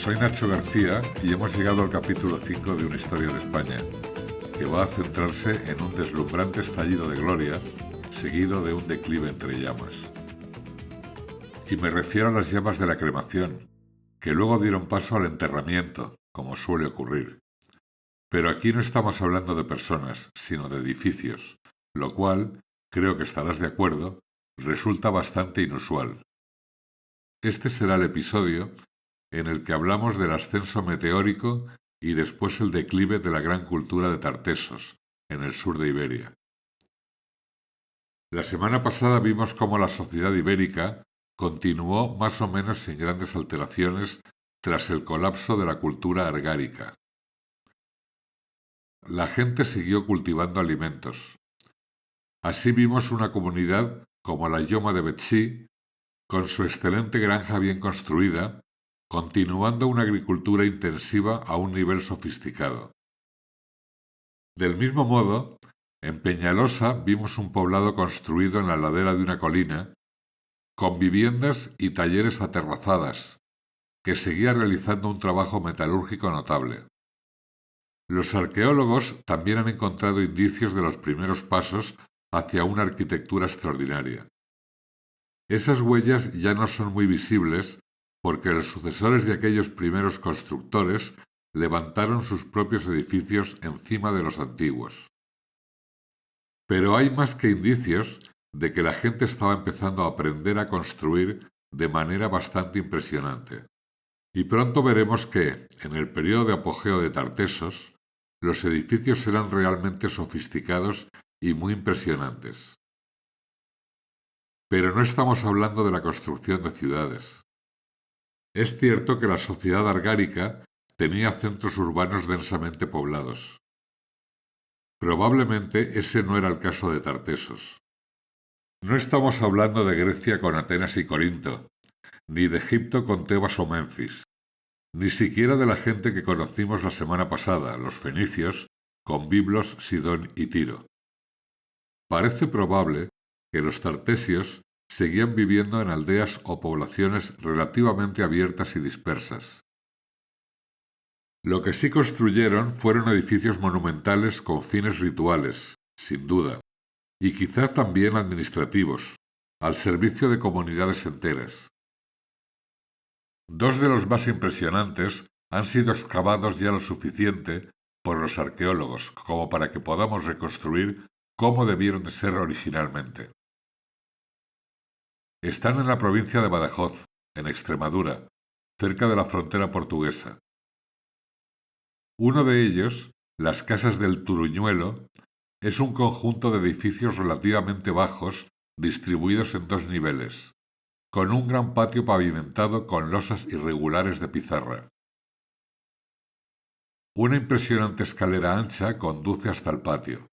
Soy Nacho García y hemos llegado al capítulo 5 de Una historia de España, que va a centrarse en un deslumbrante estallido de gloria, seguido de un declive entre llamas. Y me refiero a las llamas de la cremación, que luego dieron paso al enterramiento, como suele ocurrir. Pero aquí no estamos hablando de personas, sino de edificios, lo cual, creo que estarás de acuerdo, resulta bastante inusual. Este será el episodio en el que hablamos del ascenso meteórico y después el declive de la gran cultura de Tartesos, en el sur de Iberia. La semana pasada vimos cómo la sociedad ibérica continuó más o menos sin grandes alteraciones tras el colapso de la cultura argárica. La gente siguió cultivando alimentos. Así vimos una comunidad como la Lloma de Betsy, con su excelente granja bien construida, continuando una agricultura intensiva a un nivel sofisticado. Del mismo modo, en Peñalosa vimos un poblado construido en la ladera de una colina, con viviendas y talleres aterrazadas, que seguía realizando un trabajo metalúrgico notable. Los arqueólogos también han encontrado indicios de los primeros pasos hacia una arquitectura extraordinaria. Esas huellas ya no son muy visibles porque los sucesores de aquellos primeros constructores levantaron sus propios edificios encima de los antiguos. Pero hay más que indicios de que la gente estaba empezando a aprender a construir de manera bastante impresionante. Y pronto veremos que, en el periodo de apogeo de Tartesos, los edificios eran realmente sofisticados y muy impresionantes. Pero no estamos hablando de la construcción de ciudades. Es cierto que la sociedad argárica tenía centros urbanos densamente poblados. Probablemente ese no era el caso de Tartesos. No estamos hablando de Grecia con Atenas y Corinto, ni de Egipto con Tebas o Menfis, ni siquiera de la gente que conocimos la semana pasada, los fenicios, con Biblos, Sidón y Tiro. Parece probable que los tartesios seguían viviendo en aldeas o poblaciones relativamente abiertas y dispersas. Lo que sí construyeron fueron edificios monumentales con fines rituales, sin duda, y quizás también administrativos, al servicio de comunidades enteras. Dos de los más impresionantes han sido excavados ya lo suficiente por los arqueólogos como para que podamos reconstruir cómo debieron de ser originalmente. Están en la provincia de Badajoz, en Extremadura, cerca de la frontera portuguesa. Uno de ellos, las Casas del Turuñuelo, es un conjunto de edificios relativamente bajos distribuidos en dos niveles, con un gran patio pavimentado con losas irregulares de pizarra. Una impresionante escalera ancha conduce hasta el patio.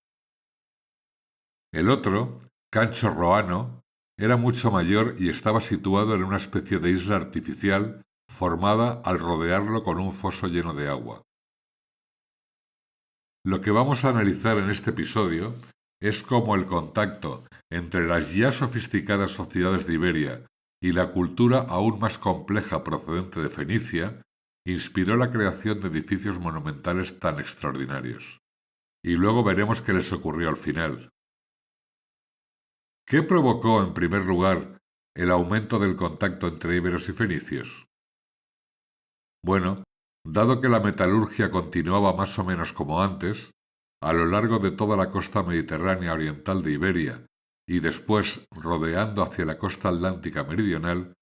El otro, Cancho Roano, era mucho mayor y estaba situado en una especie de isla artificial formada al rodearlo con un foso lleno de agua. Lo que vamos a analizar en este episodio es cómo el contacto entre las ya sofisticadas sociedades de Iberia y la cultura aún más compleja procedente de Fenicia inspiró la creación de edificios monumentales tan extraordinarios. Y luego veremos qué les ocurrió al final. ¿Qué provocó, en primer lugar, el aumento del contacto entre íberos y fenicios? Bueno, dado que la metalurgia continuaba más o menos como antes, a lo largo de toda la costa mediterránea oriental de Iberia y después rodeando hacia la costa atlántica meridional,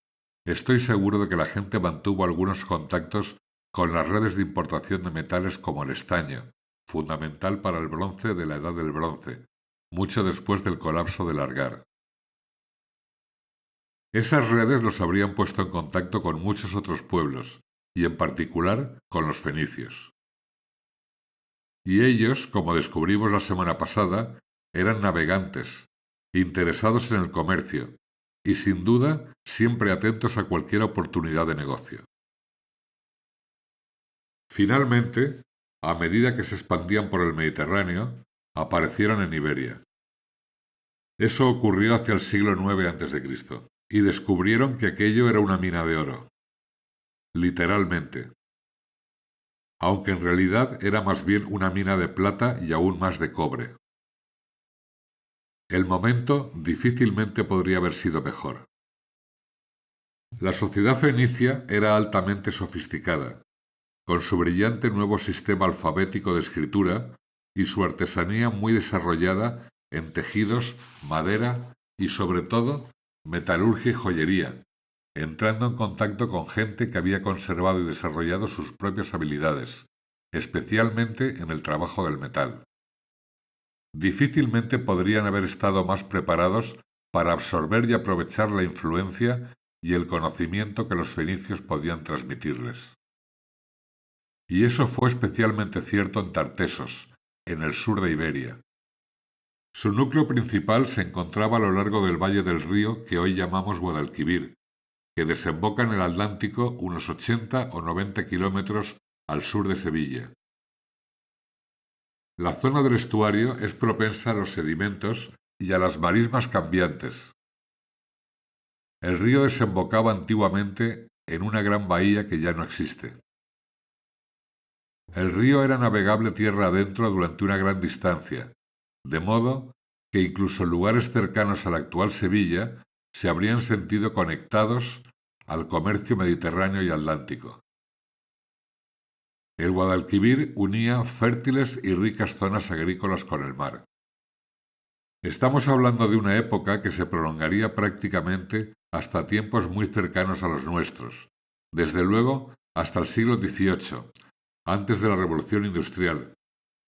estoy seguro de que la gente mantuvo algunos contactos con las redes de importación de metales como el estaño, fundamental para el bronce de la Edad del Bronce, mucho después del colapso del Argar. Esas redes los habrían puesto en contacto con muchos otros pueblos, y en particular con los fenicios. Y ellos, como descubrimos la semana pasada, eran navegantes, interesados en el comercio, y sin duda siempre atentos a cualquier oportunidad de negocio. Finalmente, a medida que se expandían por el Mediterráneo, aparecieron en Iberia. Eso ocurrió hacia el siglo IX a.C., y descubrieron que aquello era una mina de oro. Literalmente, aunque en realidad era más bien una mina de plata y aún más de cobre. El momento difícilmente podría haber sido mejor. La sociedad fenicia era altamente sofisticada, con su brillante nuevo sistema alfabético de escritura y su artesanía muy desarrollada en tejidos, madera y, sobre todo, metalurgia y joyería, entrando en contacto con gente que había conservado y desarrollado sus propias habilidades, especialmente en el trabajo del metal. Difícilmente podrían haber estado más preparados para absorber y aprovechar la influencia y el conocimiento que los fenicios podían transmitirles. Y eso fue especialmente cierto en Tartesos, en el sur de Iberia. Su núcleo principal se encontraba a lo largo del valle del río que hoy llamamos Guadalquivir, que desemboca en el Atlántico unos 80 o 90 kilómetros al sur de Sevilla. La zona del estuario es propensa a los sedimentos y a las marismas cambiantes. El río desembocaba antiguamente en una gran bahía que ya no existe. El río era navegable tierra adentro durante una gran distancia, de modo que incluso lugares cercanos a la actual Sevilla se habrían sentido conectados al comercio mediterráneo y atlántico. El Guadalquivir unía fértiles y ricas zonas agrícolas con el mar. Estamos hablando de una época que se prolongaría prácticamente hasta tiempos muy cercanos a los nuestros, desde luego hasta el siglo XVIII, antes de la Revolución Industrial,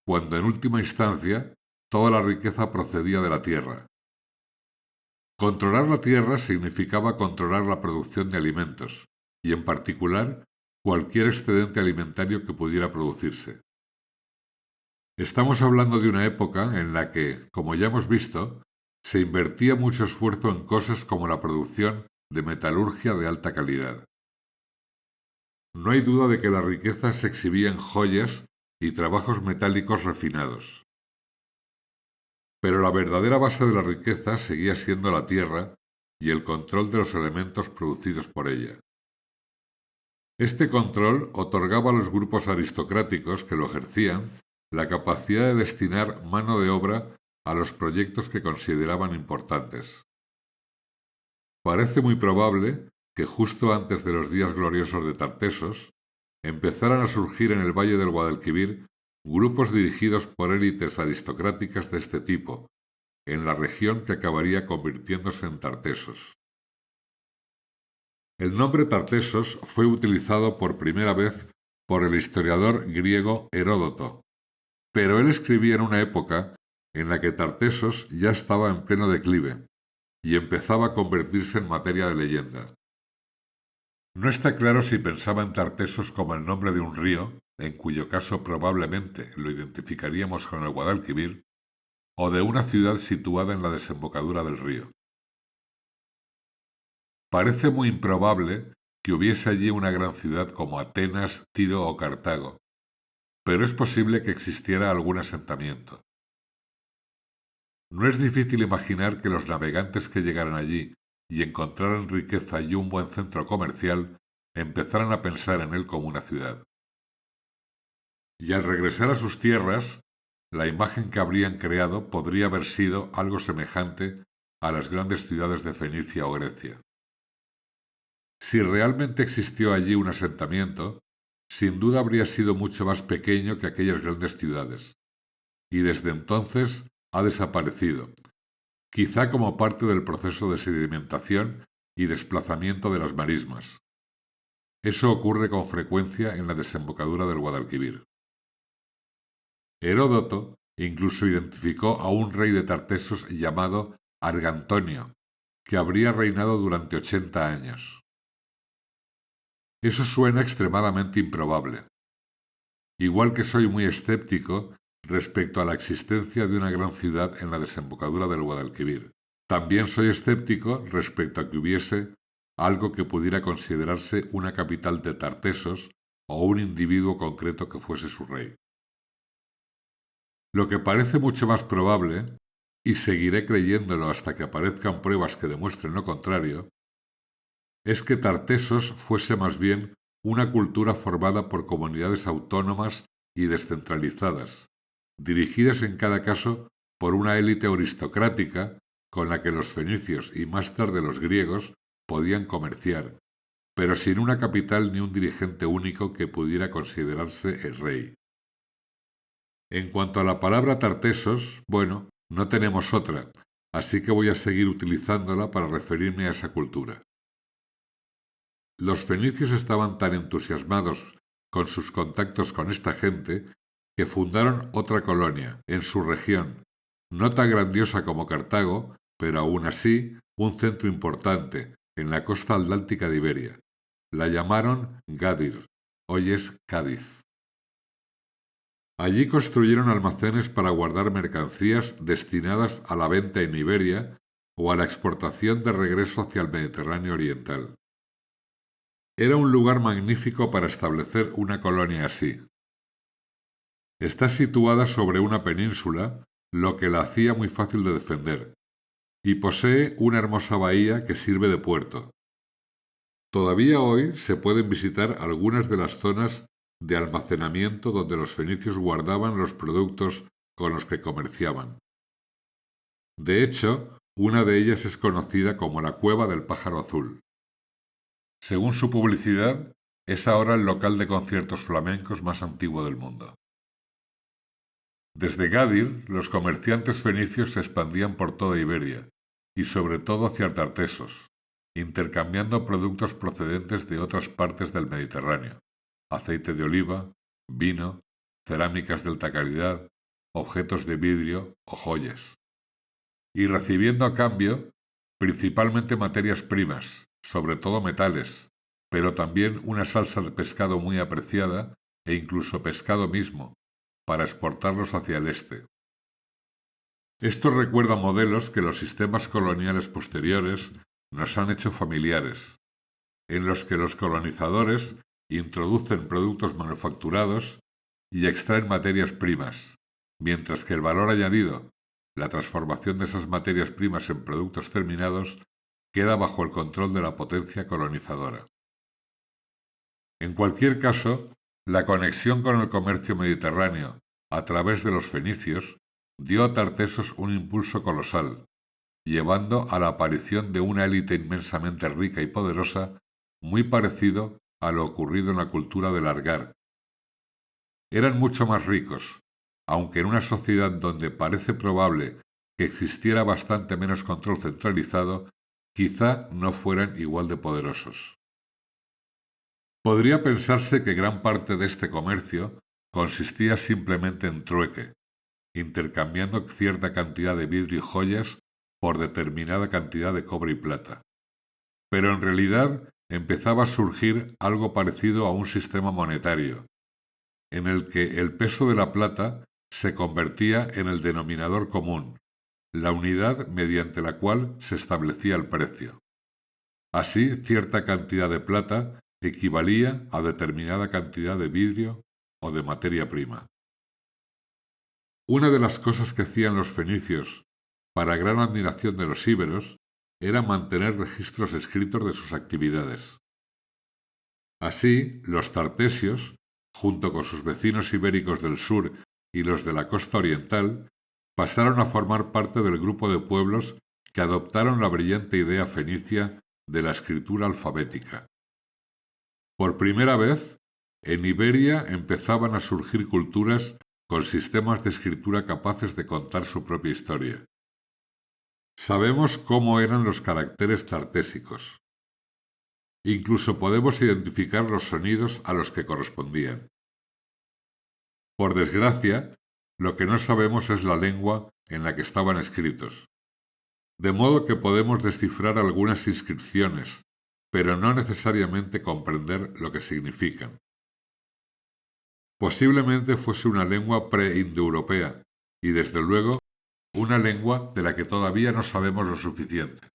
cuando en última instancia toda la riqueza procedía de la tierra. Controlar la tierra significaba controlar la producción de alimentos, y en particular cualquier excedente alimentario que pudiera producirse. Estamos hablando de una época en la que, como ya hemos visto, se invertía mucho esfuerzo en cosas como la producción de metalurgia de alta calidad. No hay duda de que la riqueza se exhibía en joyas y trabajos metálicos refinados. Pero la verdadera base de la riqueza seguía siendo la tierra y el control de los elementos producidos por ella. Este control otorgaba a los grupos aristocráticos que lo ejercían la capacidad de destinar mano de obra a los proyectos que consideraban importantes. Parece muy probable que justo antes de los días gloriosos de Tartesos empezaran a surgir en el valle del Guadalquivir grupos dirigidos por élites aristocráticas de este tipo, en la región que acabaría convirtiéndose en Tartesos. El nombre Tartesos fue utilizado por primera vez por el historiador griego Heródoto, pero él escribía en una época en la que Tartesos ya estaba en pleno declive y empezaba a convertirse en materia de leyenda. No está claro si pensaba en Tartesos como el nombre de un río, en cuyo caso probablemente lo identificaríamos con el Guadalquivir, o de una ciudad situada en la desembocadura del río. Parece muy improbable que hubiese allí una gran ciudad como Atenas, Tiro o Cartago, pero es posible que existiera algún asentamiento. No es difícil imaginar que los navegantes que llegaran allí y encontraran riqueza y un buen centro comercial empezaran a pensar en él como una ciudad. Y al regresar a sus tierras, la imagen que habrían creado podría haber sido algo semejante a las grandes ciudades de Fenicia o Grecia. Si realmente existió allí un asentamiento, sin duda habría sido mucho más pequeño que aquellas grandes ciudades, y desde entonces ha desaparecido, quizá como parte del proceso de sedimentación y desplazamiento de las marismas. Eso ocurre con frecuencia en la desembocadura del Guadalquivir. Heródoto incluso identificó a un rey de Tartesos llamado Argantonio, que habría reinado durante 80 años. Eso suena extremadamente improbable. Igual que soy muy escéptico respecto a la existencia de una gran ciudad en la desembocadura del Guadalquivir, también soy escéptico respecto a que hubiese algo que pudiera considerarse una capital de Tartesos o un individuo concreto que fuese su rey. Lo que parece mucho más probable, y seguiré creyéndolo hasta que aparezcan pruebas que demuestren lo contrario, es que Tartesos fuese más bien una cultura formada por comunidades autónomas y descentralizadas, dirigidas en cada caso por una élite aristocrática con la que los fenicios y más tarde los griegos podían comerciar, pero sin una capital ni un dirigente único que pudiera considerarse el rey. En cuanto a la palabra Tartesos, bueno, no tenemos otra, así que voy a seguir utilizándola para referirme a esa cultura. Los fenicios estaban tan entusiasmados con sus contactos con esta gente que fundaron otra colonia en su región, no tan grandiosa como Cartago, pero aún así un centro importante en la costa atlántica de Iberia. La llamaron Gadir, hoy es Cádiz. Allí construyeron almacenes para guardar mercancías destinadas a la venta en Iberia o a la exportación de regreso hacia el Mediterráneo oriental. Era un lugar magnífico para establecer una colonia así. Está situada sobre una península, lo que la hacía muy fácil de defender, y posee una hermosa bahía que sirve de puerto. Todavía hoy se pueden visitar algunas de las zonas de almacenamiento donde los fenicios guardaban los productos con los que comerciaban. De hecho, una de ellas es conocida como la Cueva del Pájaro Azul. Según su publicidad, es ahora el local de conciertos flamencos más antiguo del mundo. Desde Gadir, los comerciantes fenicios se expandían por toda Iberia, y sobre todo hacia Tartesos, intercambiando productos procedentes de otras partes del Mediterráneo, aceite de oliva, vino, cerámicas de alta calidad, objetos de vidrio o joyas. Y recibiendo a cambio principalmente materias primas, sobre todo metales, pero también una salsa de pescado muy apreciada e incluso pescado mismo, para exportarlos hacia el este. Esto recuerda modelos que los sistemas coloniales posteriores nos han hecho familiares, en los que los colonizadores introducen productos manufacturados y extraen materias primas, mientras que el valor añadido, la transformación de esas materias primas en productos terminados, queda bajo el control de la potencia colonizadora. En cualquier caso, la conexión con el comercio mediterráneo a través de los fenicios dio a Tartesos un impulso colosal, llevando a la aparición de una élite inmensamente rica y poderosa, muy parecido a lo ocurrido en la cultura del Argar. Eran mucho más ricos, aunque en una sociedad donde parece probable que existiera bastante menos control centralizado, quizá no fueran igual de poderosos. Podría pensarse que gran parte de este comercio consistía simplemente en trueque, intercambiando cierta cantidad de vidrio y joyas por determinada cantidad de cobre y plata. Pero en realidad empezaba a surgir algo parecido a un sistema monetario, en el que el peso de la plata se convertía en el denominador común, la unidad mediante la cual se establecía el precio. Así, cierta cantidad de plata equivalía a determinada cantidad de vidrio o de materia prima. Una de las cosas que hacían los fenicios, para gran admiración de los íberos, era mantener registros escritos de sus actividades. Así, los tartesios, junto con sus vecinos ibéricos del sur y los de la costa oriental, pasaron a formar parte del grupo de pueblos que adoptaron la brillante idea fenicia de la escritura alfabética. Por primera vez, en Iberia empezaban a surgir culturas con sistemas de escritura capaces de contar su propia historia. Sabemos cómo eran los caracteres tartésicos. Incluso podemos identificar los sonidos a los que correspondían. Por desgracia, lo que no sabemos es la lengua en la que estaban escritos. De modo que podemos descifrar algunas inscripciones, pero no necesariamente comprender lo que significan. Posiblemente fuese una lengua pre-indoeuropea y, desde luego, una lengua de la que todavía no sabemos lo suficiente.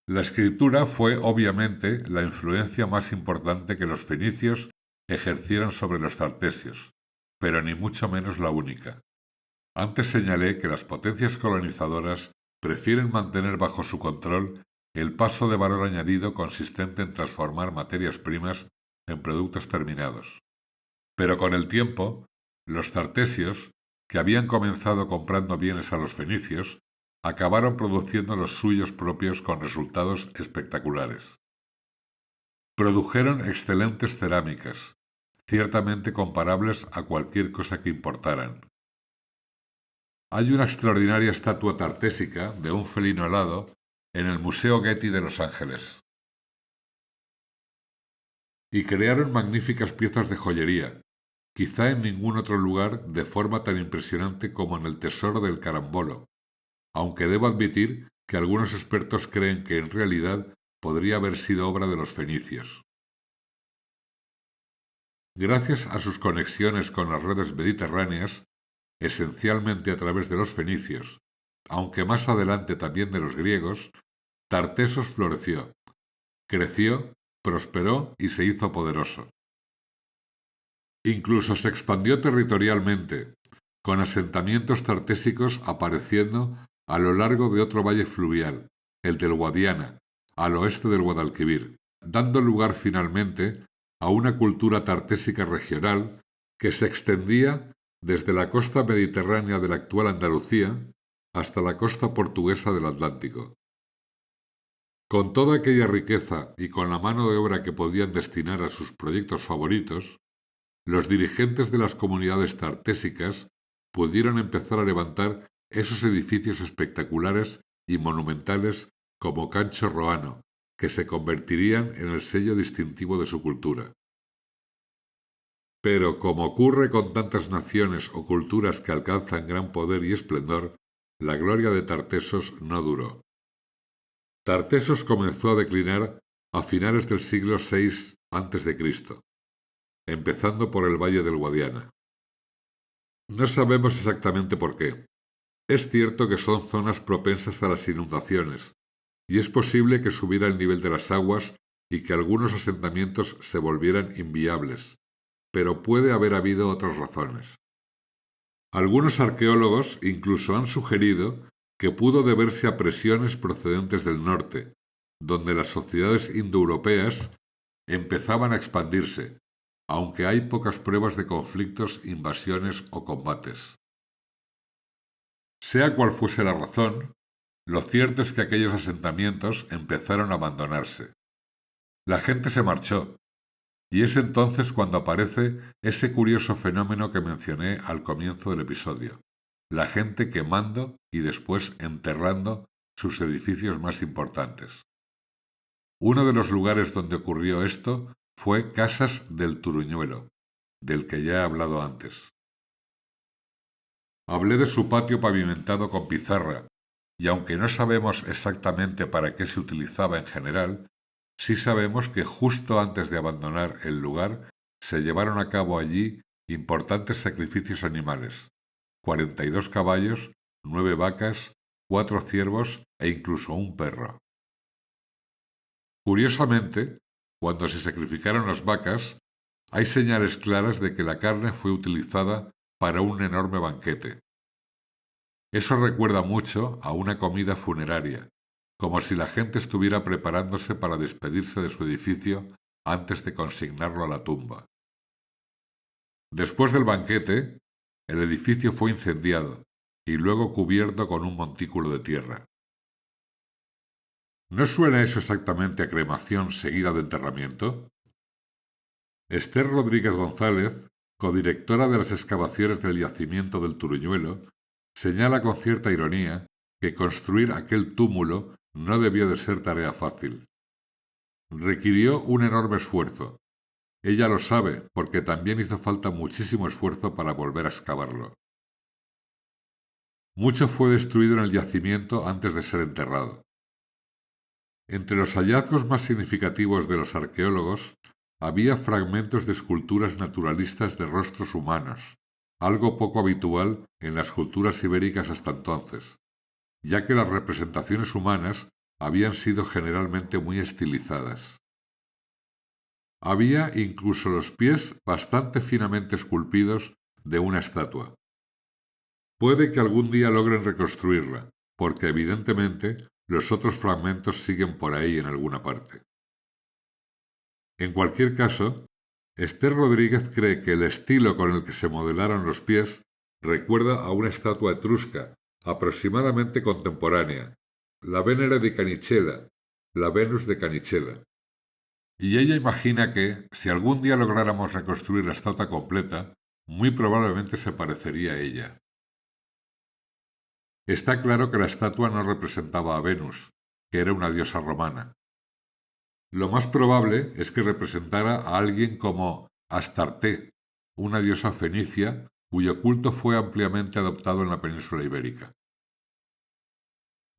La escritura fue, obviamente, la influencia más importante que los fenicios ejercieron sobre los tartesios, pero ni mucho menos la única. Antes señalé que las potencias colonizadoras prefieren mantener bajo su control el paso de valor añadido consistente en transformar materias primas en productos terminados. Pero con el tiempo, los tartesios, que habían comenzado comprando bienes a los fenicios, acabaron produciendo los suyos propios con resultados espectaculares. Produjeron excelentes cerámicas, ciertamente comparables a cualquier cosa que importaran. Hay una extraordinaria estatua tartésica de un felino alado en el Museo Getty de Los Ángeles. Y crearon magníficas piezas de joyería, quizá en ningún otro lugar de forma tan impresionante como en el Tesoro del Carambolo, aunque debo admitir que algunos expertos creen que en realidad podría haber sido obra de los fenicios. Gracias a sus conexiones con las redes mediterráneas, esencialmente a través de los fenicios, aunque más adelante también de los griegos, Tartesos floreció, creció, prosperó y se hizo poderoso. Incluso se expandió territorialmente, con asentamientos tartésicos apareciendo a lo largo de otro valle fluvial, el del Guadiana, al oeste del Guadalquivir, dando lugar finalmente a una cultura tartésica regional que se extendía desde la costa mediterránea de la actual Andalucía hasta la costa portuguesa del Atlántico. Con toda aquella riqueza y con la mano de obra que podían destinar a sus proyectos favoritos, los dirigentes de las comunidades tartésicas pudieron empezar a levantar esos edificios espectaculares y monumentales como Cancho Roano, que se convertirían en el sello distintivo de su cultura. Pero, como ocurre con tantas naciones o culturas que alcanzan gran poder y esplendor, la gloria de Tartesos no duró. Tartesos comenzó a declinar a finales del siglo VI a.C., empezando por el valle del Guadiana. No sabemos exactamente por qué. Es cierto que son zonas propensas a las inundaciones, y es posible que subiera el nivel de las aguas y que algunos asentamientos se volvieran inviables, pero puede haber habido otras razones. Algunos arqueólogos incluso han sugerido que pudo deberse a presiones procedentes del norte, donde las sociedades indoeuropeas empezaban a expandirse, aunque hay pocas pruebas de conflictos, invasiones o combates. Sea cual fuese la razón, lo cierto es que aquellos asentamientos empezaron a abandonarse. La gente se marchó, y es entonces cuando aparece ese curioso fenómeno que mencioné al comienzo del episodio, la gente quemando y después enterrando sus edificios más importantes. Uno de los lugares donde ocurrió esto fue Casas del Turuñuelo, del que ya he hablado antes. Hablé de su patio pavimentado con pizarra, y aunque no sabemos exactamente para qué se utilizaba en general, sí sabemos que justo antes de abandonar el lugar se llevaron a cabo allí importantes sacrificios animales: 42 caballos, 9 vacas, 4 ciervos e incluso un perro. Curiosamente, cuando se sacrificaron las vacas, hay señales claras de que la carne fue utilizada para un enorme banquete. Eso recuerda mucho a una comida funeraria, como si la gente estuviera preparándose para despedirse de su edificio antes de consignarlo a la tumba. Después del banquete, el edificio fue incendiado y luego cubierto con un montículo de tierra. ¿No suena eso exactamente a cremación seguida de enterramiento? Esther Rodríguez González, codirectora de las excavaciones del yacimiento del Turuñuelo, señala con cierta ironía que construir aquel túmulo no debió de ser tarea fácil. Requirió un enorme esfuerzo. Ella lo sabe porque también hizo falta muchísimo esfuerzo para volver a excavarlo. Mucho fue destruido en el yacimiento antes de ser enterrado. Entre los hallazgos más significativos de los arqueólogos había fragmentos de esculturas naturalistas de rostros humanos, algo poco habitual en las culturas ibéricas hasta entonces, ya que las representaciones humanas habían sido generalmente muy estilizadas. Había incluso los pies bastante finamente esculpidos de una estatua. Puede que algún día logren reconstruirla, porque evidentemente los otros fragmentos siguen por ahí en alguna parte. En cualquier caso, Esther Rodríguez cree que el estilo con el que se modelaron los pies recuerda a una estatua etrusca aproximadamente contemporánea, la Venere di Canicella, la Venus de Canicella. Y ella imagina que, si algún día lográramos reconstruir la estatua completa, muy probablemente se parecería a ella. Está claro que la estatua no representaba a Venus, que era una diosa romana. Lo más probable es que representara a alguien como Astarté, una diosa fenicia cuyo culto fue ampliamente adoptado en la península ibérica.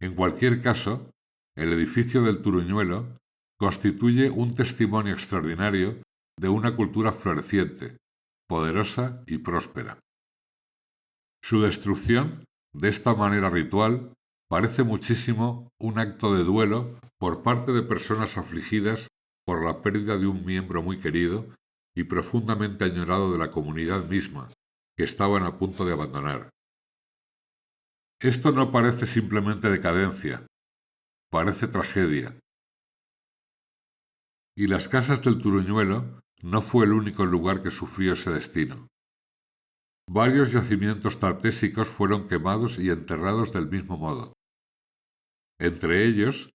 En cualquier caso, el edificio del Turuñuelo constituye un testimonio extraordinario de una cultura floreciente, poderosa y próspera. Su destrucción, de esta manera ritual, parece muchísimo un acto de duelo por parte de personas afligidas por la pérdida de un miembro muy querido y profundamente añorado de la comunidad misma, que estaban a punto de abandonar. Esto no parece simplemente decadencia, parece tragedia. Y las casas del Turuñuelo no fue el único lugar que sufrió ese destino. Varios yacimientos tartésicos fueron quemados y enterrados del mismo modo. Entre ellos,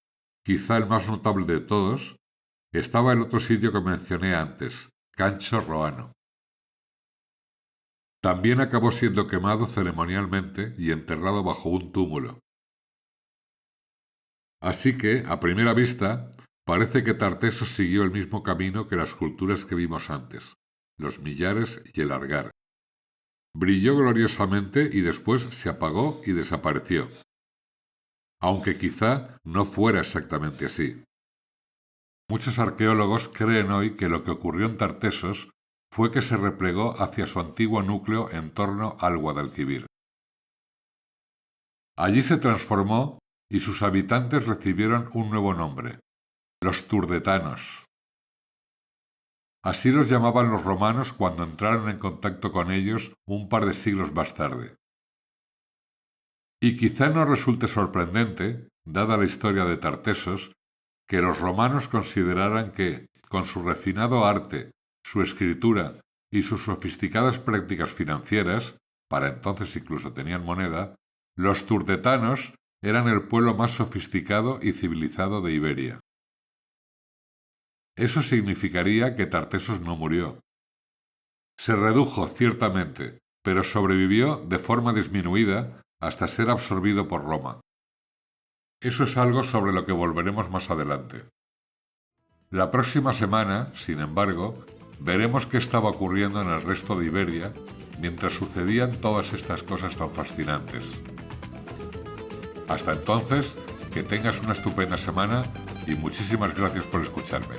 quizá el más notable de todos, estaba el otro sitio que mencioné antes, Cancho Roano. También acabó siendo quemado ceremonialmente y enterrado bajo un túmulo. Así que, a primera vista, parece que Tartesos siguió el mismo camino que las culturas que vimos antes, los Millares y el Argar. Brilló gloriosamente y después se apagó y desapareció. Aunque quizá no fuera exactamente así. Muchos arqueólogos creen hoy que lo que ocurrió en Tartesos fue que se replegó hacia su antiguo núcleo en torno al Guadalquivir. Allí se transformó y sus habitantes recibieron un nuevo nombre, los turdetanos. Así los llamaban los romanos cuando entraron en contacto con ellos un par de siglos más tarde. Y quizá no resulte sorprendente, dada la historia de Tartesos, que los romanos consideraran que, con su refinado arte, su escritura y sus sofisticadas prácticas financieras, para entonces incluso tenían moneda, los turdetanos eran el pueblo más sofisticado y civilizado de Iberia. Eso significaría que Tartesos no murió. Se redujo, ciertamente, pero sobrevivió de forma disminuida hasta ser absorbido por Roma. Eso es algo sobre lo que volveremos más adelante. La próxima semana, sin embargo, veremos qué estaba ocurriendo en el resto de Iberia mientras sucedían todas estas cosas tan fascinantes. Hasta entonces, que tengas una estupenda semana y muchísimas gracias por escucharme.